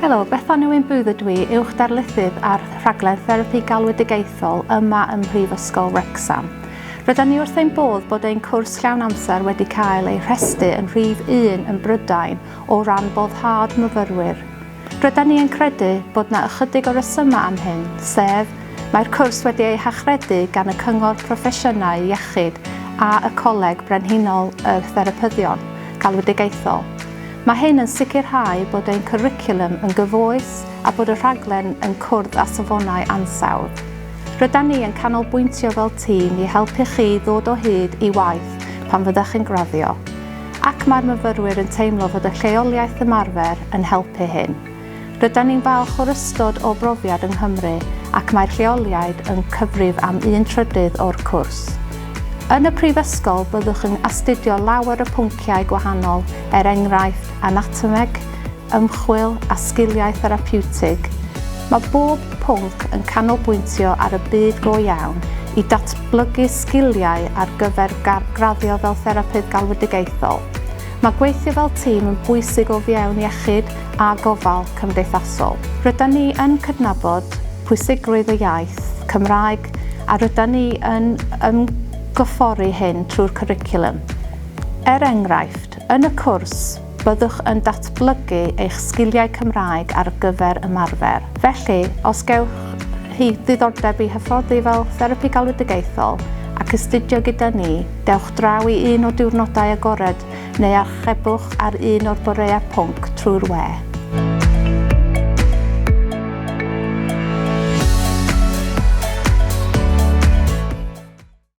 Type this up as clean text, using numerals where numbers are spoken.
Helo, beth o'n yw'n bwyd ydw i uwch darlithydd ar rhaglen therapi galwadigaethol yma ym Mhrifysgol Wrexham. Rydyn ni wrth ein bodd bod ein cwrs llawn amser wedi cael ei rhestru yn rhif 1 yn Brydain o ran boddhad myfyrwyr. Rydyn ni yn credu bod yna ychydig o resymau am hyn, sef mae'r cwrs wedi ei hachredu gan y Cyngor Proffesiynau Iechyd a y Coleg Brenhinol y Therapyddion Galwadigaethol. Mae hyn yn sicrhau bod ein cwricwlwm yn gyfoes a bod y rhaglen yn cwrdd â safonau ansawdd. Rydyn ni yn canolbwyntio fel tîm i helpu chi ddod o hyd i waith pan fyddech yn graddio, ac mae'r myfyrwyr yn teimlo fod y lleoliaeth ymarfer yn helpu hyn. Rydyn ni'n falch o'r ystod o brofiad yng Nghymru ac mae'r lleoliad yn cyfrif am 1/3 o'r cwrs. Yn y Prifysgol byddwch yn astudio lawer y pwnciau gwahanol, enghraifft anatomeg, ymchwil a sgiliau therapiwtig. Mae bob pwnc yn canolbwyntio ar y byd go iawn i datblygu sgiliau ar gyfer graddio fel therapydd galwadigaethol. Mae gweithio fel tîm yn bwysig o fewn iechyd a gofal cymdeithasol. Rydyn ni yn cydnabod pwysigrwydd y iaith Cymraeg a rydyn ni yn gyffori hyn trwy'r cwricwlwm. Enghraifft, yn y cwrs, byddwch yn datblygu eich sgiliau Cymraeg ar gyfer ymarfer. Felly, os gewch chi ddiddordeb i hyfforddi fel therapi galwadigaethol ac astudio gyda ni, dewch draw i un o diwrnodau agored neu archebwch ar un o'r boreau pwnc trwy'r we.